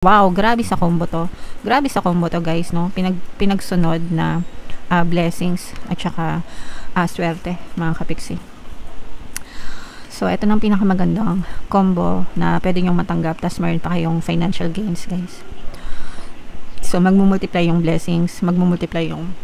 Wow, grabe sa combo to. Grabe sa combo to, guys, no? Pinagsunod na blessings at saka swerte, mga kapiksi. So, ito ng pinakamagandang combo na pwede nyong matanggap. Tas meron pa kayong financial gains, guys. So, magmumultiply yung blessings, magmumultiply yung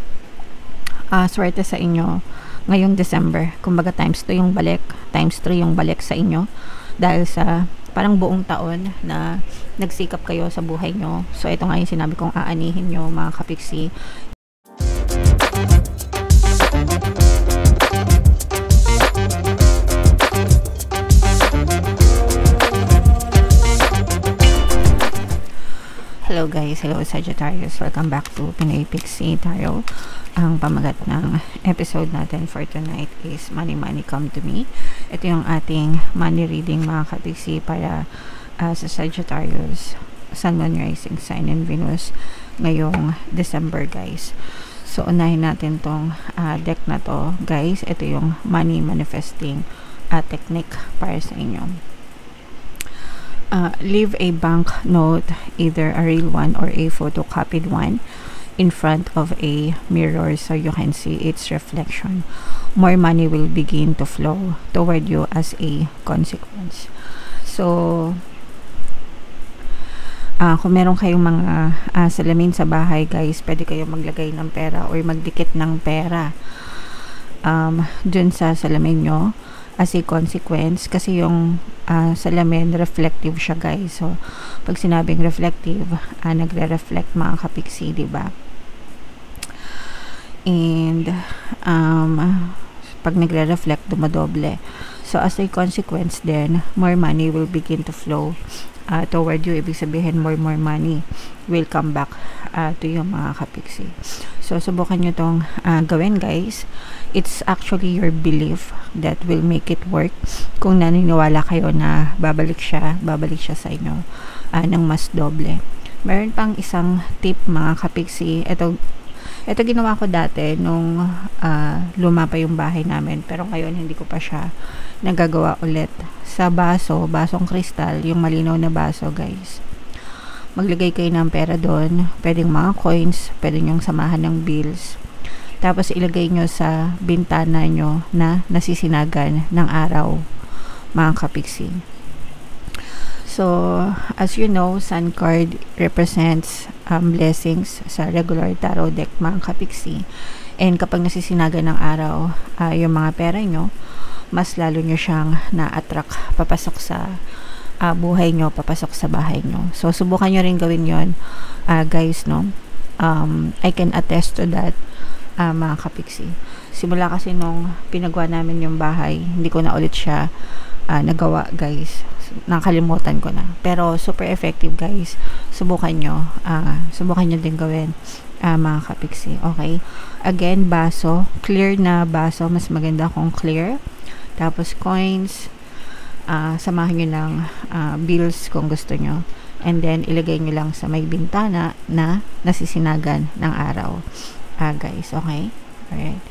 swerte sa inyo ngayong December. Kumbaga, times 2 yung balik, times 3 yung balik sa inyo. Dahil sa parang buong taon na nagsikap kayo sa buhay nyo. So, ito nga yung sinabi kong aanihin nyo, mga kapiksi. Hello guys, hello Sagittarius. Welcome back to Pinoy Pixie Tarot. Ang pamagat ng episode natin for tonight is Money Money Come to Me. Ito yung ating money reading, mga kapiksi, para sa Sagittarius, Sun, Moon, Rising Sign, and Venus ngayong December, guys. So, unahin natin tong deck na to, guys. Ito yung money manifesting technique para sa inyo. Leave a bank note, either a real one or a photocopied one, in front of a mirror so you can see its reflection. More money will begin to flow toward you as a consequence. So, kung meron kayong mga salamin sa bahay, guys, pwede kayo maglagay ng pera or magdikit ng pera dun sa salamin nyo as a consequence, kasi yung salamin reflective siya, guys. So pag sinabing reflective, nagre-reflect, mga kapiksi, diba? And pag nagre-reflect, dumadoble. So as a consequence then, more money will begin to flow toward you. Ibig sabihin, more money will come back to you, mga kapiksi. So subukan nyo tong gawin, guys. It's actually your belief that will make it work. Kung naniniwala kayo na babalik siya sa inyo ng mas doble. Meron pang isang tip, mga kapiksi. Ito ginawa ko dati nung luma pa yung bahay namin, pero ngayon hindi ko pa siya nagagawa ulit. Sa basong kristal, yung malinaw na baso, guys, maglagay kayo ng pera doon. Pwedeng mga coins, pwede nyong samahan ng bills. Tapos ilagay nyo sa bintana nyo na nasisinagan ng araw, mga kapiksi. So, as you know, Sun card represents blessings sa regular tarot deck, mga kapiksi. And kapag nasisinagan ng araw yung mga pera nyo, mas lalo nyo siyang na-attract papasok sa buhay nyo, papasok sa bahay nyo. So, subukan nyo rin gawin yon, guys, no? I can attest to that, mga kapiksi. Simula kasi nung pinagawa namin yung bahay, hindi ko na ulit siya nagawa, guys. Nakalimutan ko na. Pero super effective, guys. Subukan nyo din gawin, mga kapiksi. Okay? Again, baso. Clear na baso. Mas maganda kung clear. Tapos coins. Samahan nyo ng bills kung gusto nyo. And then, ilagay nyo lang sa may bintana na nasisinagan ng araw. Guys, okay? Alright.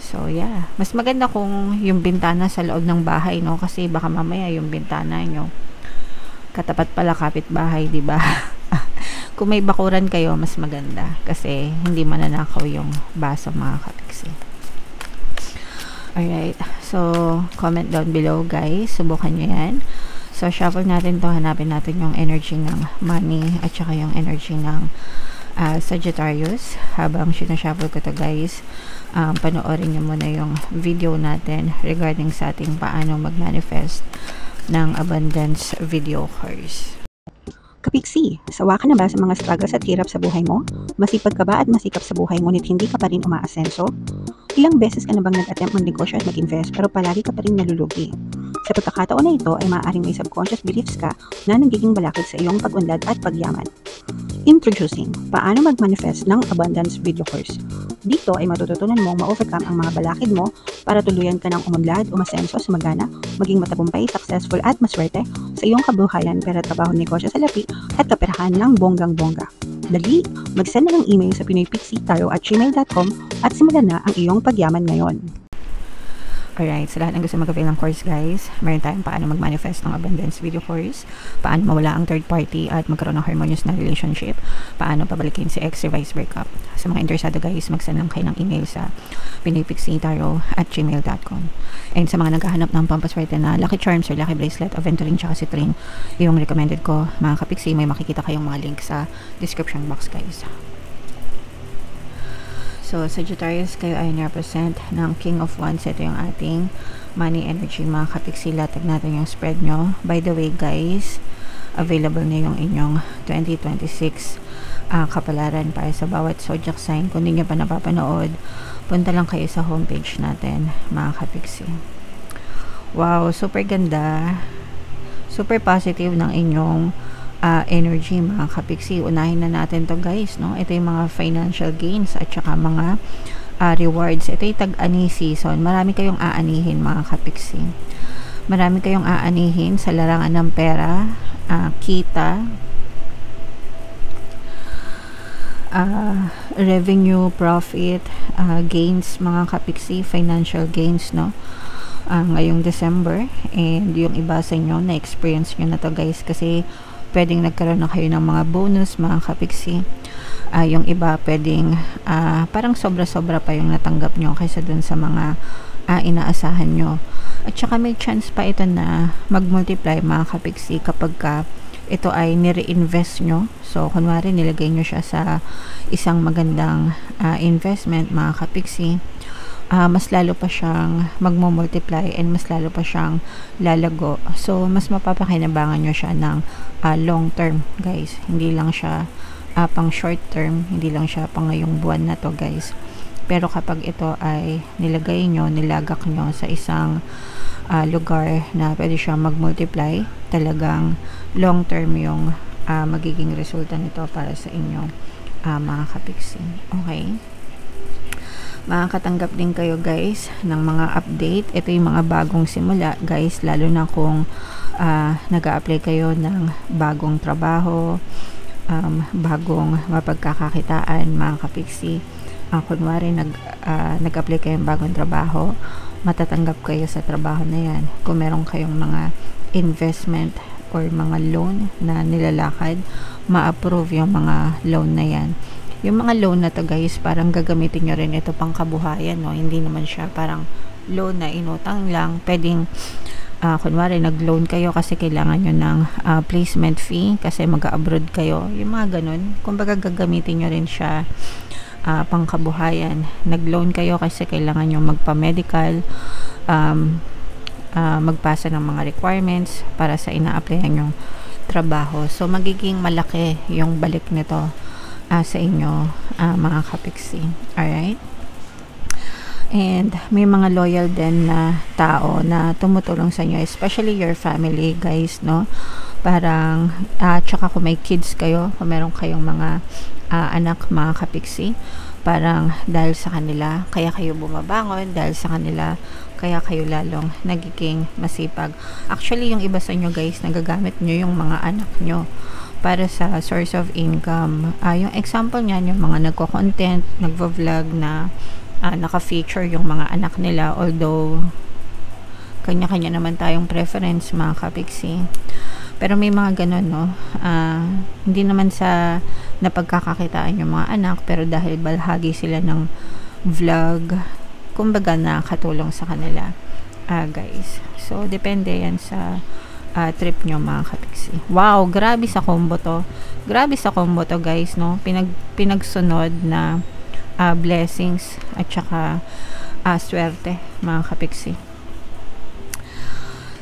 So, yeah. Mas maganda kung yung bintana sa loob ng bahay, no? Kasi baka mamaya yung bintana nyo katapat pala kapitbahay, diba? Kung may bakuran kayo, mas maganda. Kasi hindi mananakaw yung baso, mga kapiksi. Alright. So, comment down below, guys. Subukan nyo yan. So, shuffle natin to. Hanapin natin yung energy ng money at saka yung energy ng Sagittarius. Habang sinashuffle ko to, guys, panoorin nyo muna yung video natin regarding sa ating paano mag-manifest ng abundance video course. Kapiksi, sawa ka na ba sa mga struggles at hirap sa buhay mo? Masipag ka ba at masikap sa buhay ngunit hindi ka pa rin umaasenso? Ilang beses ka na bang nag-attempt mag-negosyo at mag-invest pero palagi ka pa rin nalulugi? Sa pagkakataon na ito ay maaaring may subconscious beliefs ka na nagiging balakid sa iyong pag-unlad at pagyaman. Introducing, paano mag-manifest ng abundance video course. Dito ay matututunan mong ma-overcome ang mga balakid mo para tuluyan ka ng umunlad, umasenso, sumagana, maging matagumpay, successful at maswerte sa iyong kabuhayan, pera, trabaho, negosyo sa lapi at kaperahan ng bonggang-bongga. Dali, mag-send na ng email sa pinoypixie@gmail.com at simulan na ang iyong pagyaman ngayon. Alright, sa lahat ng gusto mag-avail ng course guys, meron tayong paano mag-manifest ng abundance video course, paano mawala ang third party at magkaroon ng harmonious na relationship, paano pabalikin si ex revised breakup. Sa mga interesado guys, mag-send lang kayo ng email sa pinipixitaro@gmail.com. And sa mga naghahanap ng pampaswerte na lucky charms or lucky bracelet, aventuring tsaka citrine, yung recommended ko mga kapiksi, may makikita kayong mga link sa description box guys. So, Sagittarius, kayo ay represent ng King of Wands. Ito yung ating money energy, mga kapiksi. Latag natin yung spread nyo. By the way, guys, available na yung inyong 2026 kapalaran para sa bawat zodiac sign. Kung hindi nyo pa napapanood, punta lang kayo sa homepage natin, mga kapiksi. Wow, super ganda. Super positive ng inyong energy, mga kapiksi. Unahin na natin to guys, no? Ito yung mga financial gains at saka mga rewards. Ito yung tag-ani season. Marami kayong aanihin, mga kapiksi. Marami kayong aanihin sa larangan ng pera, kita, revenue, profit, gains, mga kapiksi, financial gains, no? Ngayong December, and yung iba sa inyo na experience nyo na to guys, kasi pwedeng nagkaroon na kayo ng mga bonus, mga kapiksi. Yung iba pwedeng parang sobra-sobra pa yung natanggap nyo kaysa dun sa mga inaasahan nyo. At saka may chance pa ito na mag-multiply, mga kapiksi, kapag ito ay nire-invest nyo. So kunwari nilagay nyo siya sa isang magandang investment, mga kapiksi, mas lalo pa siyang magmo-multiply and mas lalo pa siyang lalago. So, mas mapapakinabangan nyo siya ng long term, guys. Hindi lang siya pang short term, hindi lang siya pang ngayong buwan na to, guys. Pero kapag ito ay nilagay nyo, nilagak nyo sa isang lugar na pwede siya mag-multiply, talagang long term yung magiging resulta nito para sa inyo, mga kapiksi. Okay? Makakatanggap din kayo guys ng mga update. Ito yung mga bagong simula guys, lalo na kung nag-a-apply kayo ng bagong trabaho, bagong mapagkakakitaan, mga kapiksi. Kunwari nag-apply kayo ng bagong trabaho, matatanggap kayo sa trabaho na yan. Kung meron kayong mga investment or mga loan na nilalakad, ma-approve yung mga loan na yan. Yung mga loan na to guys, parang gagamitin nyo rin ito pang kabuhayan, no? Hindi naman siya parang loan na inutang lang. Pwedeng kunwari nag-loan kayo kasi kailangan nyo ng placement fee kasi mag-abroad kayo, yung mga ganun. Kumbaga gagamitin nyo rin siya pang kabuhayan. Nag-loan kayo kasi kailangan nyo magpa-medical, magpasa ng mga requirements para sa ina-applyan yung trabaho. So magiging malaki yung balik nito sa inyo, mga kapiksi. Alright? And may mga loyal din na tao na tumutulong sa inyo, especially your family guys, no? Parang tsaka kung may kids kayo, kung meron kayong mga anak, mga kapiksi, parang dahil sa kanila kaya kayo bumabangon, dahil sa kanila kaya kayo lalong nagiging masipag. Actually, yung iba sa inyo guys, nagagamit nyo yung mga anak nyo para sa source of income. Yung example niyan, yung mga nagko-content, nagvo-vlog na naka-feature yung mga anak nila, although kanya-kanya naman tayong preference, mga kapiksi. Pero may mga ganun, no? Hindi naman sa napagkakakitaan yung mga anak, pero dahil balhagi sila ng vlog, kumbaga nakatulong sa kanila, guys. So, depende yan sa trip nyo, mga kapiksi. Wow, grabe sa combo to. Grabe sa combo to, guys, no? Pinagsunod na blessings at saka swerte, mga kapiksi.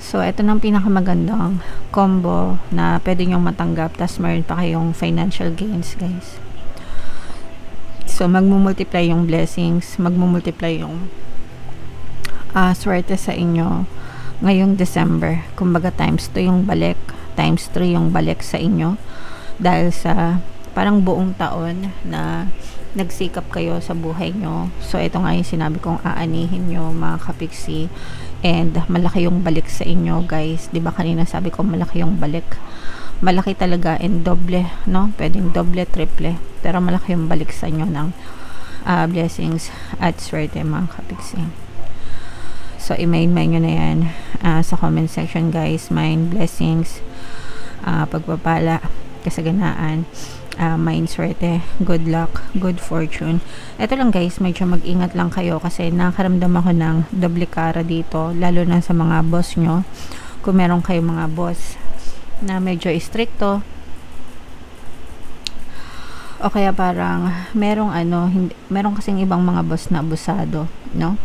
So, ito nang pinakamagandang combo na pwede nyong matanggap, tas meron pa kayong financial gains, guys. So, magmumultiply yung blessings, magmumultiply yung swerte sa inyo ngayong December. Kumbaga times 2 yung balik, times 3 yung balik sa inyo dahil sa parang buong taon na nagsikap kayo sa buhay nyo. So ito nga yung sinabi kong aanihin nyo, mga kapiksi, and malaki yung balik sa inyo guys. Diba kanina sabi ko malaki yung balik? Malaki talaga, and doble, no? Pwedeng doble, triple, pero malaki yung balik sa inyo ng blessings at swerte, mga kapiksi. So, i-main nyo na yan sa comment section, guys. Mind blessings, pagpapala, kasaganaan, mind swerte, good luck, good fortune. Ito lang, guys, medyo mag-ingat lang kayo kasi nakaramdam ako ng doble cara dito, lalo na sa mga boss nyo. Kung meron kayong mga boss na medyo stricto, o kaya parang merong meron kasing ibang mga boss na abusado, no?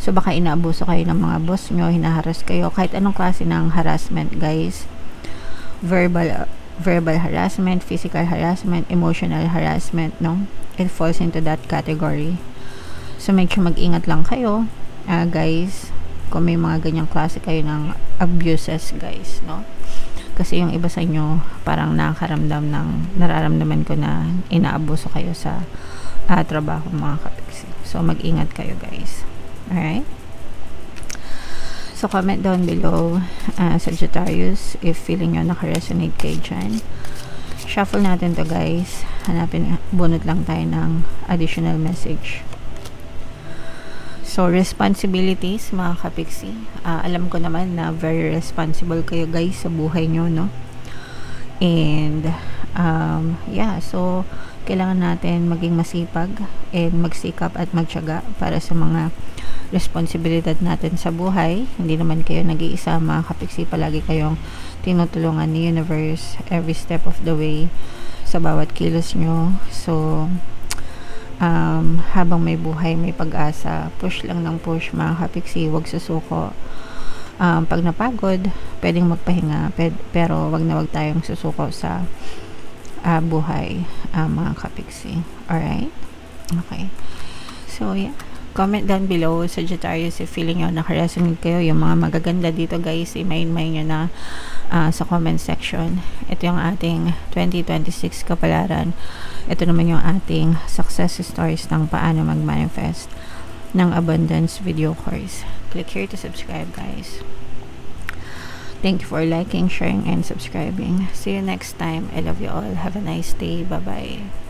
So, baka inaabuso kayo ng mga boss nyo, hinaharas kayo, kahit anong klase ng harassment, guys. Verbal harassment, physical harassment, emotional harassment, no? It falls into that category. So, medyo mag-ingat lang kayo, guys, kung may mga ganyang klase kayo ng abuses, guys, no? Kasi yung iba sa inyo, parang nararamdaman ko na inaabuso kayo sa trabaho, mga kapiksi. So, mag-ingat kayo, guys. Alright? So, comment down below, Sagittarius, if feeling nyo naka-resonate kayo dyan. Shuffle natin to, guys. Bunot lang tayo ng additional message. So, responsibilities, mga kapiksi. Alam ko naman na very responsible kayo, guys, sa buhay nyo, no? And, yeah, so, kailangan natin maging masipag and magsikap at magtiyaga para sa mga responsibilidad natin sa buhay. Hindi naman kayo nag-iisa, mga kapiksi. Palagi kayong tinutulungan ni universe every step of the way sa bawat kilos nyo. So, habang may buhay, may pag-asa, push lang ng push, mga kapiksi. Huwag susuko. Pag napagod, pwedeng magpahinga, pero wag na wag tayong susuko sa buhay, mga kapiksi. Alright? Okay. So, yeah. Comment down below, Sagittarius, if feeling nyo nakaresonate kayo. Yung mga magaganda dito, guys, i-main nyo na sa comment section. Ito yung ating 2026 kapalaran. Ito naman yung ating success stories ng paano mag-manifest ng abundance video course. Click here to subscribe, guys. Thank you for liking, sharing, and subscribing. See you next time. I love you all. Have a nice day. Bye-bye.